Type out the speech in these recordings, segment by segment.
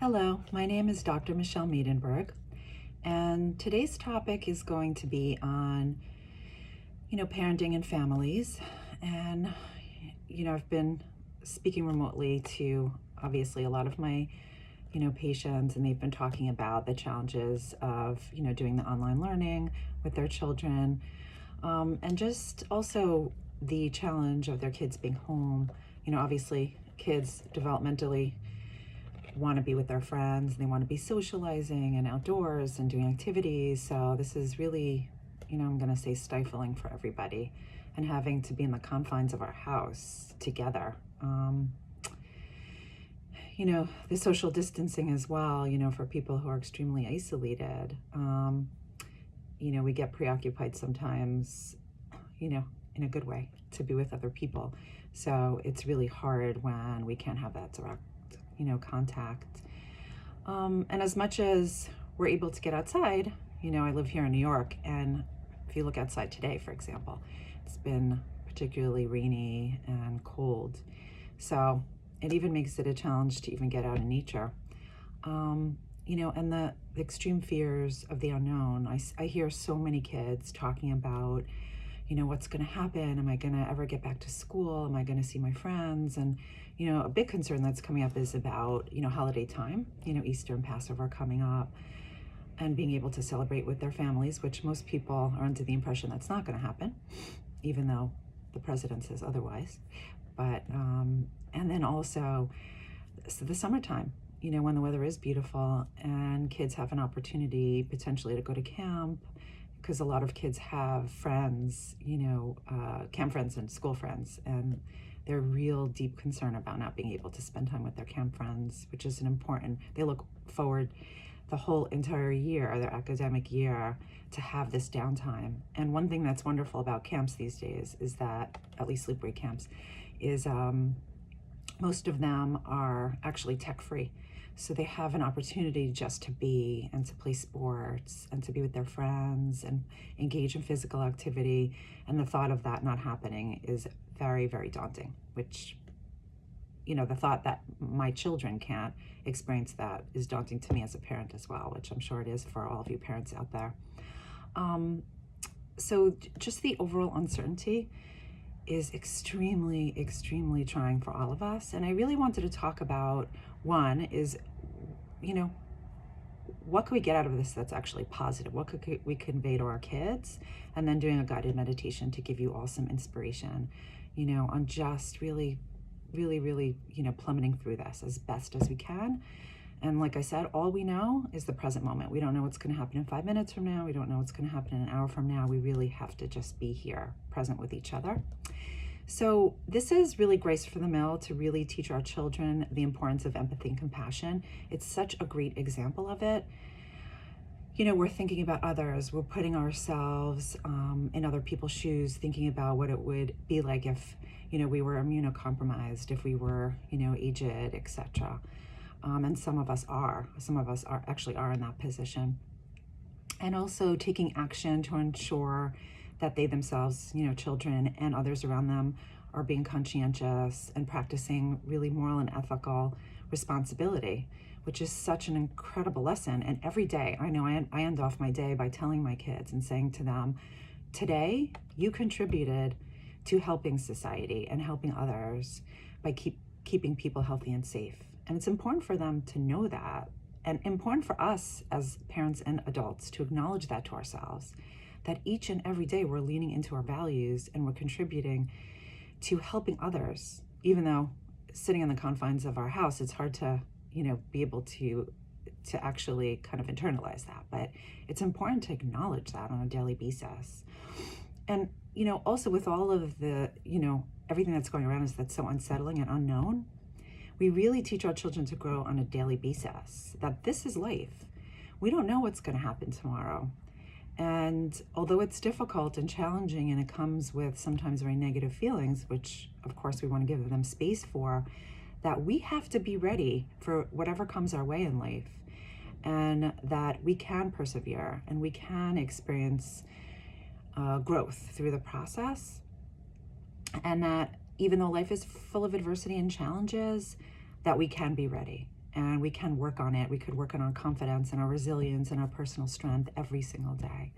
Hello, my name is Dr. Michelle Miedenberg, and today's topic is going to be on, parenting and families. And, I've been speaking remotely to obviously a lot of my, patients, and they've been talking about the challenges of, doing the online learning with their children, and just also the challenge of their kids being home. Obviously, kids developmentally want to be with their friends, they want to be socializing and outdoors and doing activities. So this is really, I'm going to say stifling for everybody, and having to be in the confines of our house together. The social distancing as well, for people who are extremely isolated. We get preoccupied sometimes, in a good way, to be with other people. So it's really hard when we can't have that direct contact. And as much as we're able to get outside, I live here in New York, and if you look outside today, for example, it's been particularly rainy and cold. So it even makes it a challenge to even get out in nature. And the extreme fears of the unknown. I hear so many kids talking about, what's going to happen? Am I going to ever get back to school? Am I going to see my friends? And, a big concern that's coming up is about, holiday time, Easter and Passover coming up, and being able to celebrate with their families, which most people are under the impression that's not going to happen, even though the president says otherwise. But, and then also the summertime, when the weather is beautiful and kids have an opportunity potentially to go to camp, because a lot of kids have friends, camp friends and school friends, and they're real deep concern about not being able to spend time with their camp friends, which is they look forward the whole entire year, their academic year, to have this downtime. And one thing that's wonderful about camps these days is that, at least sleep-break camps, is most of them are actually tech-free. So they have an opportunity just to be and to play sports and to be with their friends and engage in physical activity. And the thought of that not happening is very, very daunting, which, the thought that my children can't experience that is daunting to me as a parent as well, which I'm sure it is for all of you parents out there. So just the overall uncertainty is extremely, extremely trying for all of us. And I really wanted to talk about, one is, what can we get out of this that's actually positive? What could we convey to our kids? And then doing a guided meditation to give you all some inspiration, on just really, really, really, plummeting through this as best as we can. And like I said, all we know is the present moment. We don't know what's going to happen in 5 minutes from now. We don't know what's going to happen in an hour from now. We really have to just be here, present with each other. So this is really Grace for the Mill to really teach our children the importance of empathy and compassion. It's such a great example of it. We're thinking about others. We're putting ourselves in other people's shoes, thinking about what it would be like if, we were immunocompromised, if we were, aged, etc. And some of us are actually in that position. And also taking action to ensure that they themselves, children and others around them, are being conscientious and practicing really moral and ethical responsibility, which is such an incredible lesson. And every day, I know I end off my day by telling my kids and saying to them, today you contributed to helping society and helping others by keeping people healthy and safe. And it's important for them to know that, and important for us as parents and adults to acknowledge that to ourselves, that each and every day we're leaning into our values and we're contributing to helping others. Even though sitting in the confines of our house, it's hard to, be able to actually kind of internalize that. But it's important to acknowledge that on a daily basis. And, also with all of the, everything that's going around us that's so unsettling and unknown, we really teach our children to grow on a daily basis, that this is life. We don't know what's going to happen tomorrow. And although it's difficult and challenging, and it comes with sometimes very negative feelings, which of course we want to give them space for, that we have to be ready for whatever comes our way in life, and that we can persevere and we can experience growth through the process. And that even though life is full of adversity and challenges, that we can be ready. And we can work on it. We could work on our confidence and our resilience and our personal strength every single day.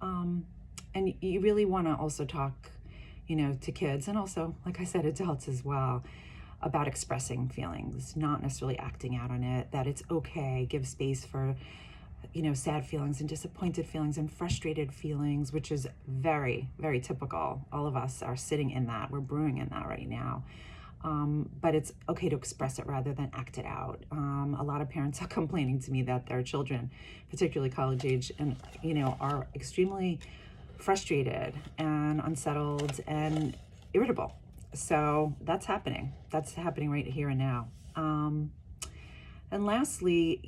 And you really want to also talk, to kids, and also, like I said, adults as well, about expressing feelings, not necessarily acting out on it, that it's okay. Give space for, sad feelings and disappointed feelings and frustrated feelings, which is very, very typical. All of us are sitting in that. We're brewing in that right now. But it's okay to express it rather than act it out. A lot of parents are complaining to me that their children, particularly college age, and are extremely frustrated and unsettled and irritable. So that's happening. That's happening right here and now. And lastly,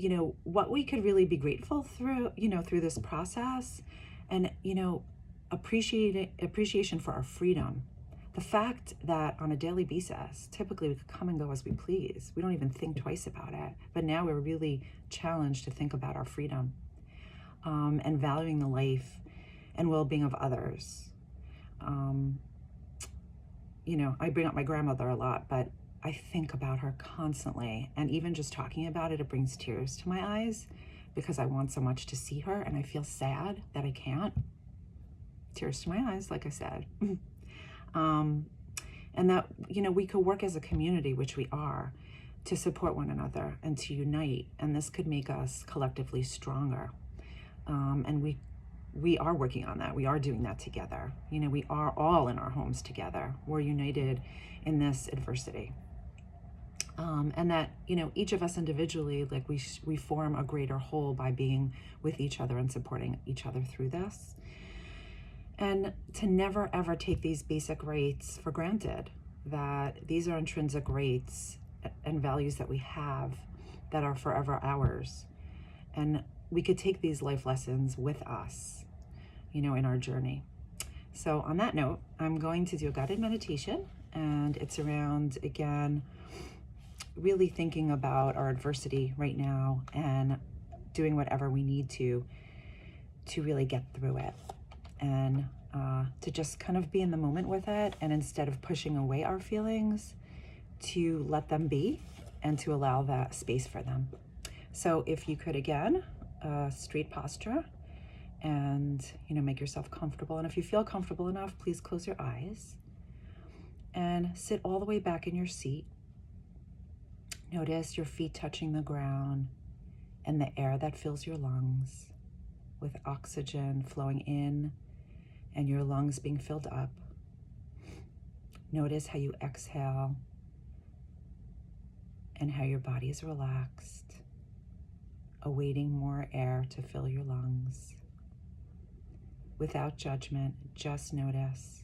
what we could really be grateful through, through this process, and appreciation for our freedom. The fact that on a daily basis, typically we could come and go as we please. We don't even think twice about it. But now we're really challenged to think about our freedom, and valuing the life and well-being of others. I bring up my grandmother a lot, but I think about her constantly. And even just talking about it, it brings tears to my eyes because I want so much to see her and I feel sad that I can't. Tears to my eyes, like I said. And that, we could work as a community, which we are, to support one another and to unite. And this could make us collectively stronger. And we are working on that. We are doing that together. We are all in our homes together. We're united in this adversity. And that, each of us individually, like we form a greater whole by being with each other and supporting each other through this. And to never, ever take these basic rights for granted, that these are intrinsic rights and values that we have that are forever ours. And we could take these life lessons with us, in our journey. So on that note, I'm going to do a guided meditation, and it's around, again, really thinking about our adversity right now and doing whatever we need to really get through it, and to just kind of be in the moment with it, and instead of pushing away our feelings, to let them be and to allow that space for them. So if you could, again, straight posture, and make yourself comfortable. And if you feel comfortable enough, please close your eyes and sit all the way back in your seat. Notice your feet touching the ground and the air that fills your lungs, with oxygen flowing in and your lungs being filled up. Notice how you exhale and how your body is relaxed, awaiting more air to fill your lungs. Without judgment, just notice.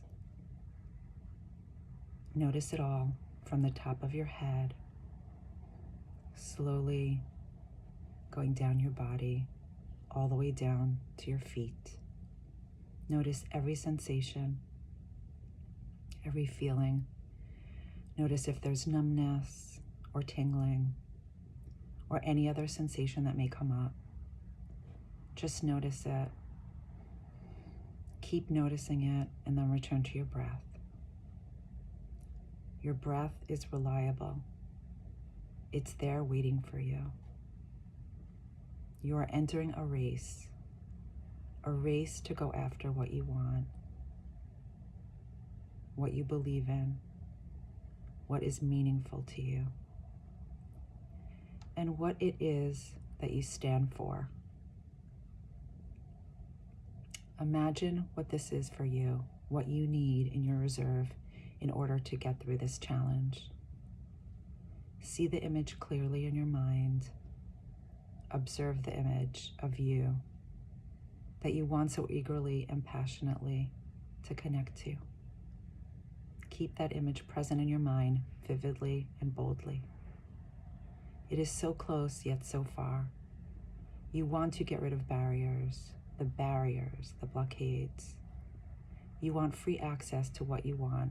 Notice it all from the top of your head, slowly going down your body, all the way down to your feet. Notice every sensation, every feeling. Notice if there's numbness or tingling or any other sensation that may come up. Just notice it. Keep noticing it, and then return to your breath. Your breath is reliable. It's there waiting for you. You are entering a race to go after what you want, what you believe in, what is meaningful to you, and what it is that you stand for. Imagine what this is for you, what you need in your reserve in order to get through this challenge. See the image clearly in your mind. Observe the image of you that you want so eagerly and passionately to connect to. Keep that image present in your mind vividly and boldly. It is so close yet so far. You want to get rid of barriers, the blockades. You want free access to what you want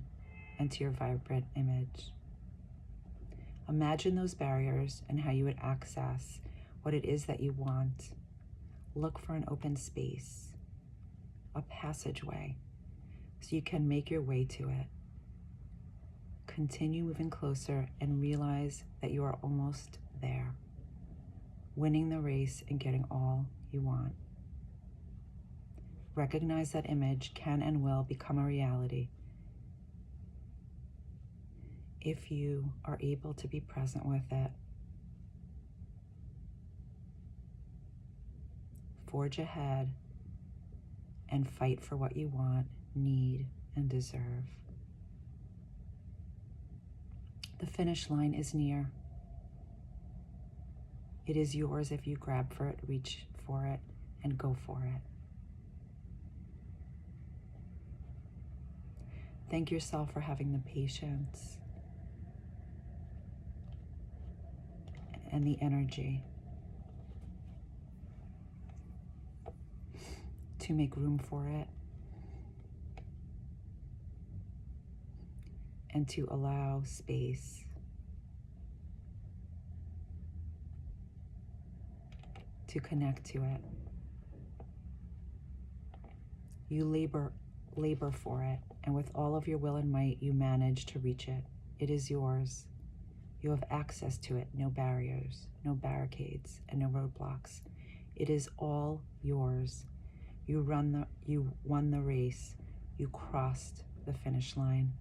and to your vibrant image. Imagine those barriers and how you would access what it is that you want. Look for an open space, a passageway, so you can make your way to it. Continue moving closer and realize that you are almost there, winning the race and getting all you want. Recognize that image can and will become a reality if you are able to be present with it. Forge ahead and fight for what you want, need, and deserve. The finish line is near. It is yours if you grab for it, reach for it, and go for it. Thank yourself for having the patience and the energy to make room for it and to allow space to connect to it. You labor for it, and with all of your will and might, you manage to reach it. It is yours. You have access to it, no barriers, no barricades, and no roadblocks. It is all yours. You won the race. You crossed the finish line.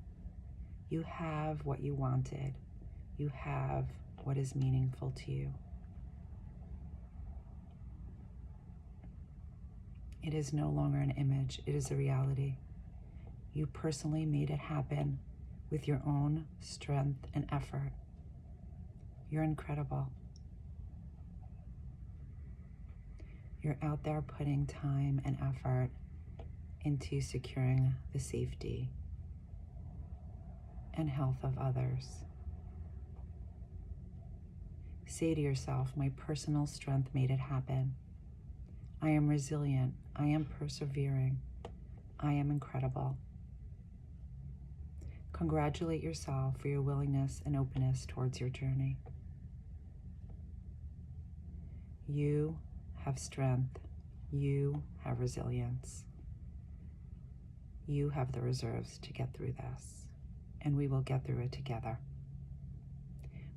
You have what you wanted. You have what is meaningful to you. It is no longer an image, it is a reality. You personally made it happen with your own strength and effort. You're incredible. You're out there putting time and effort into securing the safety and health of others. Say to yourself, my personal strength made it happen. I am resilient. I am persevering. I am incredible. Congratulate yourself for your willingness and openness towards your journey. You have strength. You have resilience. You have the reserves to get through this, and we will get through it together.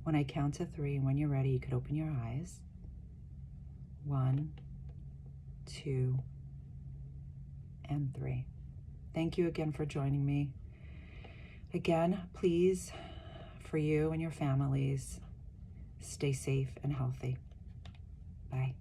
When I count to 3, and when you're ready, you could open your eyes. 1, 2, and 3. Thank you again for joining me. Again, please, for you and your families, stay safe and healthy. Bye.